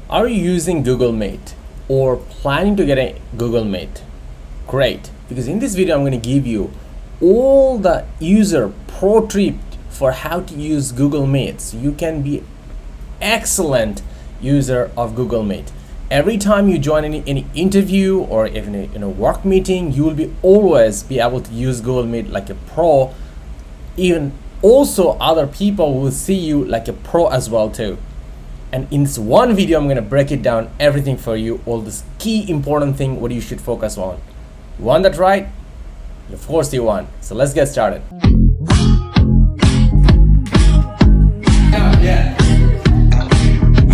Are you using Google Meet or planning to get a Google Meet? Great, because in this video I'm going to give you all the user pro tip for how to use Google Meet so you can be excellent user of Google Meet. Every time you join any interview or even in a work meeting, you will always be able to use Google Meet like a pro. Even also other people will see you like a pro as well too. And in this one video, I'm going to break it down everything for you, all this key important thing what you should focus on. You want that right? Of course you want. So let's get started. Yeah.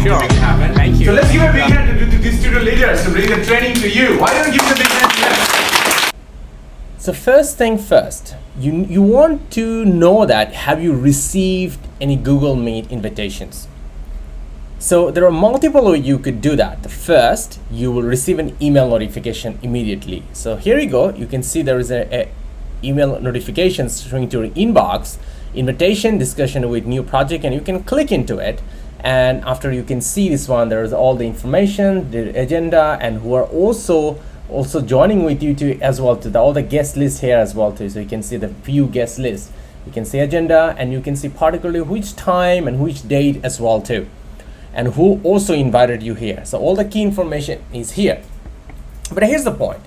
Sure. Make it happen. Thank you. So let's give a big hand to the student leaders to bring the training to you. Why don't you give the big hand to them? So first thing first, you want to know that have you received any Google Meet invitations? So there are multiple ways you could do that. The first, you will receive an email notification immediately. So here you go. You can see there is a email notification showing to your inbox, invitation, discussion with new project, and you can click into it. And after you can see this one, there is all the information, the agenda, and who are also joining with you too as well to all the guest list here as well too. So you can see the view guest list. You can see agenda, and you can see particularly which time and which date as well too, and who also invited you here. So all the key information is here. But here's the point.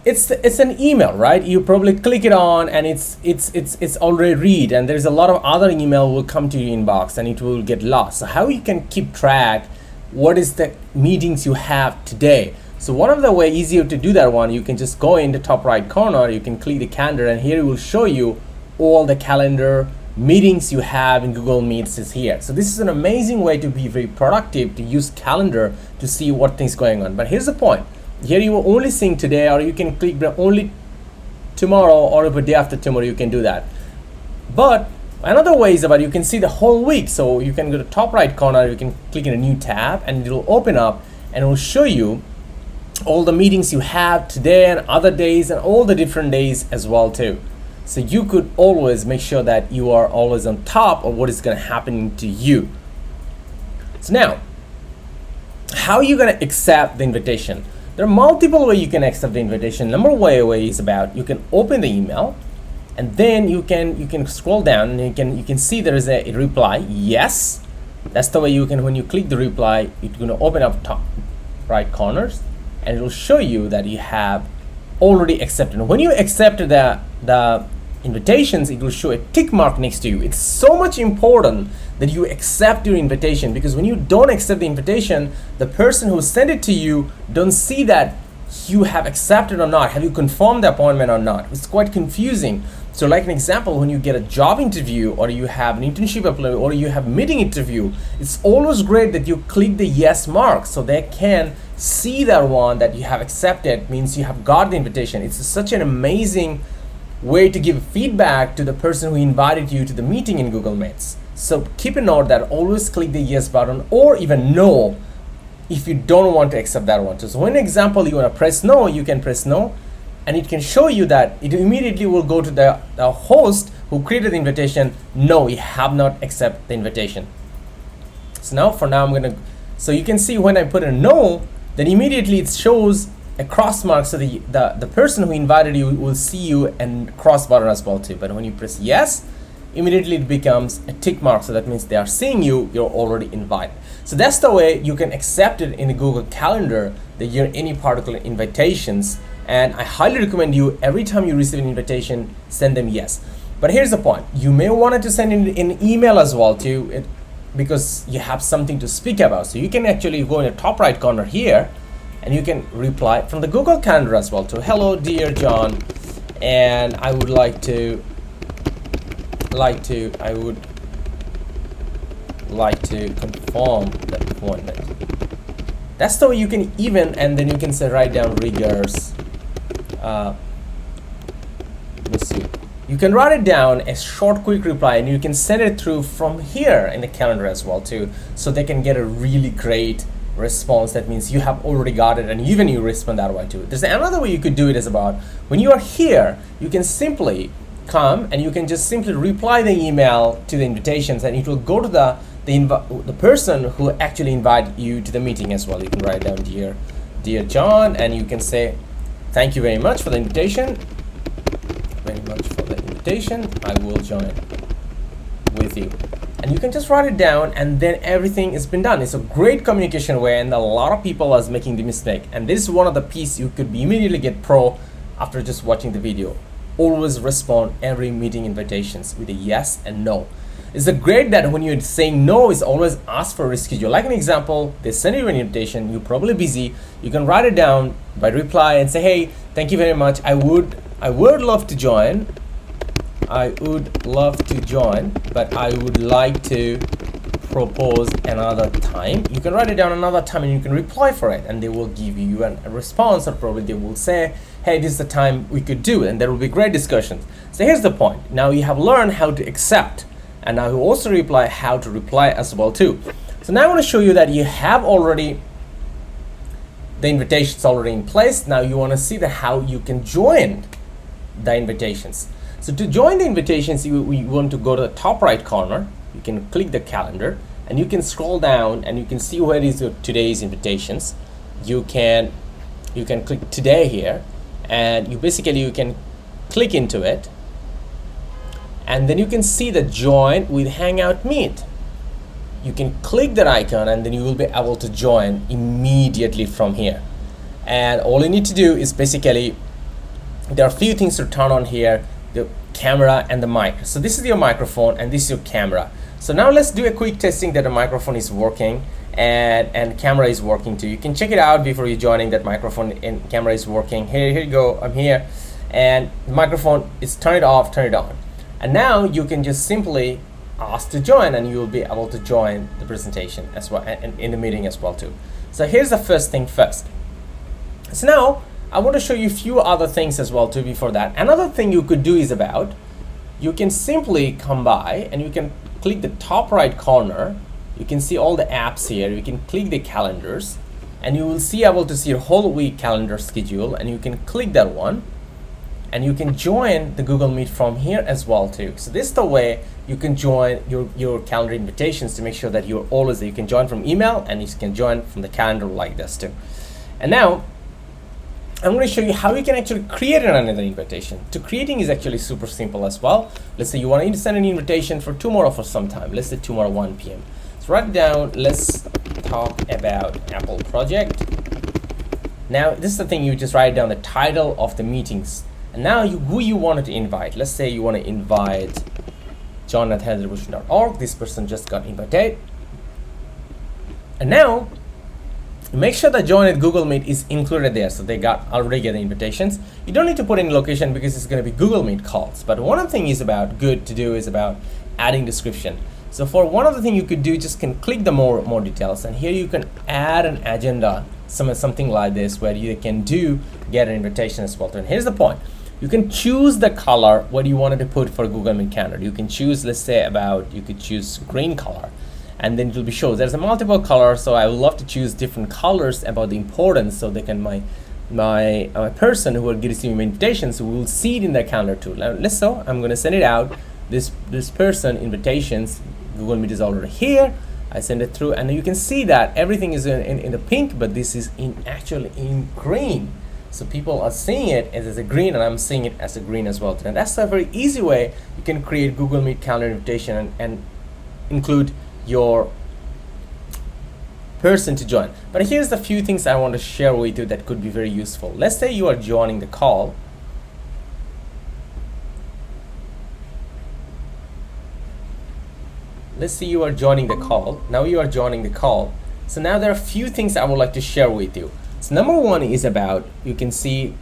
It's an email, right? You probably click it on and it's already read, and there's a lot of other email will come to your inbox and it will get lost. So how you can keep track what is the meetings you have today? So one of the way easier to do that one, you can just go in the top right corner, you can click the calendar, and here it will show you all the calendar meetings you have in Google Meets is here. So this is an amazing way to be very productive, to use calendar to see what things going on. But here's the point. Here you are only seeing today, or you can click only tomorrow or the day after tomorrow, you can do that. But another way is about you can see the whole week. So you can go to top right corner, you can click in a new tab and it will open up and it will show you all the meetings you have today and other days and all the different days as well too. So you could always make sure that you are always on top of what is going to happen to you. So now, how are you going to accept the invitation? There are multiple ways you can accept the invitation. Number way is about you can open the email, and then you can scroll down and you can see there is a reply. Yes, that's the way you can. When you click the reply, it's going to open up top right corners, and it will show you that you have already accepted. When you accept the invitations, it will show a tick mark next to you. It's so much important that you accept your invitation, because when you don't accept the invitation, the person who sent it to you don't see that you have accepted or not. Have you confirmed the appointment or not? It's quite confusing. So like an example, when you get a job interview or you have an internship apply or you have a meeting interview, it's always great that you click the yes mark so they can see that one that you have accepted, means you have got the invitation. It's such an amazing way to give feedback to the person who invited you to the meeting in Google Meets. So keep a note that always click the yes button or even no if you don't want to accept that one. So when example you want to press no, you can press no, and it can show you that it immediately will go to the host who created the invitation. No, you have not accepted the invitation. So now I'm going to, so you can see when I put a no, then immediately it shows a cross mark, so the person who invited you will see you and cross button as well too. But when you press yes, immediately it becomes a tick mark, so that means they are seeing you're already invited. So that's the way you can accept it in the Google Calendar that you're any particular invitations. And I highly recommend you, every time you receive an invitation, send them yes. But here's the point. You may want to send in an email as well too, because you have something to speak about. So you can actually go in the top right corner here and you can reply from the Google Calendar as well to, hello dear John, and I would like to confirm the appointment. That's the way you can even, and then you can say write down regards. Let me see. You can write it down a short quick reply, and you can send it through from here in the calendar as well too, so they can get a really great response. That means you have already got it, and even you respond that way too. There's another way you could do it is about when you are here, you can simply come and you can just simply reply the email to the invitations, and it will go to the the person who actually invited you to the meeting as well. You can write down dear John, and you can say, thank you very much for the invitation. I will join with you. And you can just write it down, and then everything has been done. It's a great communication way, and a lot of people are making the mistake. And this is one of the pieces you could immediately get pro after just watching the video. Always respond every meeting invitations with a yes and no. It's a great that when you're saying no, is always ask for a reschedule. Like an example, they send you an invitation, you're probably busy. You can write it down by reply and say, hey, thank you very much. I would love to join. But I would like to propose another time. You can write it down another time, and you can reply for it, and they will give you a response, or probably they will say, hey, this is the time we could do it, and there will be great discussions. So here's the point. Now you have learned how to accept, and now you also reply how to reply as well too. So now I want to show you that you have already the invitations already in place. Now you want to see how you can join the invitations. So to join the invitations, we want to go to the top right corner. You can click the calendar, and you can scroll down, and you can see where is your today's invitations. You can click today here, and you can click into it, and then you can see the join with Hangout Meet. You can click that icon, and then you will be able to join immediately from here. And all you need to do is basically, there are a few things to turn on here: the camera and the mic. So this is your microphone, and this is your camera. So now let's do a quick testing that the microphone is working and camera is working too. You can check it out before you joining that microphone and camera is working. Here you go, I'm here, and the microphone is turn it off, turn it on. And now you can just simply ask to join, and you will be able to join the presentation as well, and in the meeting as well too. So here's the first thing first. So now I want to show you a few other things as well too before that. Another thing you could do is you can simply come by and you can click the top right corner. You can see all the apps here. You can click the calendars, and you will see able to see your whole week calendar schedule, and you can click that one, and you can join the Google Meet from here as well too. So this is the way you can join your calendar invitations to make sure that you're always there. You can join from email, and you can join from the calendar like this too. And now I'm going to show you how you can actually create another invitation. To creating is actually super simple as well. Let's say you want to send an invitation for tomorrow for some time. Let's say tomorrow 1 p.m. So write it down. Let's talk about Apple project. Now this is the thing, you just write down the title of the meetings. And now who you wanted to invite. Let's say you want to invite john@healthrevolution.org. This person just got invited. And now make sure that join at Google Meet is included there, so they already get the invitations. You don't need to put any location because it's going to be Google Meet calls. But one of the things is good to do is about adding description. So for one of the things you could do, just can click the more details, and here you can add an agenda, something like this, where you can get an invitation as well. And here's the point: you can choose the color what you wanted to put for Google Meet calendar. You can choose, let's say you could choose green color, and then it will be shown there's a multiple colors. So I would love to choose different colors about the importance, so they can my person who will get receiving invitations will see it in their calendar too. Now, I'm going to send it out. This person invitations, Google Meet is already here. I send it through, and you can see that everything is in the pink, but this is actually in green. So people are seeing it as a green, and I'm seeing it as a green as well. And that's a very easy way you can create Google Meet calendar invitation and include your person to join. But here's the few things I want to share with you that could be very useful. Let's say you are joining the call. Let's say you are joining the call. Now you are joining the call. So now there are a few things I would like to share with you. So number one is you can see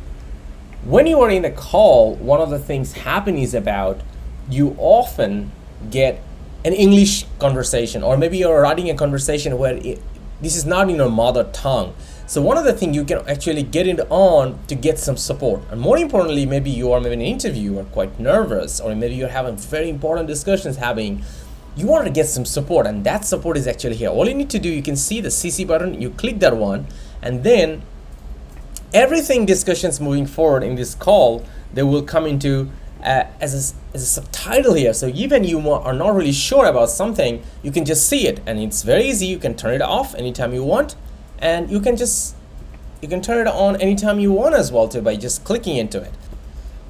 when you are in the call, one of the things happen is you often get an English conversation, or maybe you're writing a conversation where this is not in your mother tongue. So one of the things you can actually get it on to get some support. And more importantly, maybe you are an interview, you are quite nervous, or maybe you're having very important discussions you want to get some support, and that support is actually here. All you need to do, you can see the CC button, you click that one, and then everything discussions moving forward in this call, they will come into as a subtitle here. So even you are not really sure about something, you can just see it, and it's very easy. You can turn it off anytime you want, and you can turn it on anytime you want as well too by just clicking into it.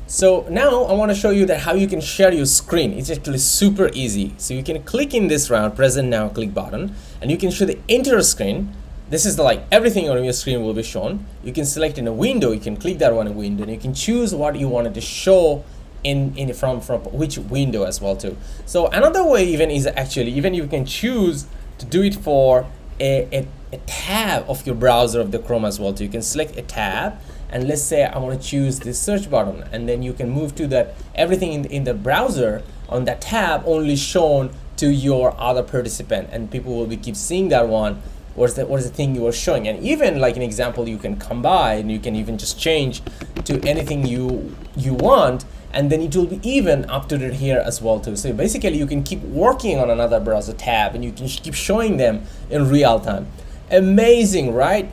So now I want to show you that how you can share your screen. It's actually super easy. So you can click in this round, present now click button, and you can show the entire screen. This is like everything on your screen will be shown. You can select in a window, you can click that one in window, and you can choose what you wanted to show from which window as well too. So another way even is actually even you can choose to do it for a tab of your browser of the Chrome as well too. You can select a tab, and let's say I want to choose this search button, and then you can move to that everything in the browser on that tab only shown to your other participant, and people will keep seeing that one. What is the thing you are showing? And even like an example, you can come by and you can even just change to anything you want, and then it will be even updated here as well too. So basically you can keep working on another browser tab, and you can keep showing them in real time. Amazing, right?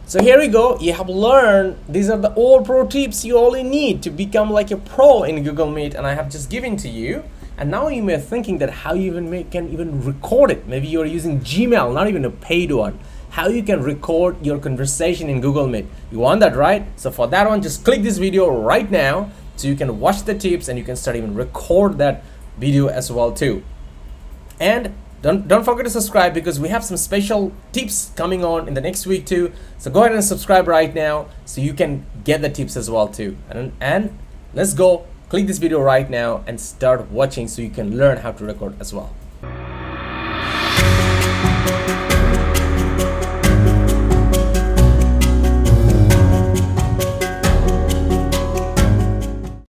So here we go. You have learned, these are the all pro tips you only need to become like a pro in Google Meet, and I have just given to you. And now you may be thinking that how you can even record it. Maybe you're using Gmail, not even a paid one. How you can record your conversation in Google Meet. You want that, right? So for that one, just click this video right now so you can watch the tips, and you can start even record that video as well too. And don't forget to subscribe, because we have some special tips coming on in the next week too. So go ahead and subscribe right now so you can get the tips as well too. And let's go. Click this video right now and start watching so you can learn how to record as well.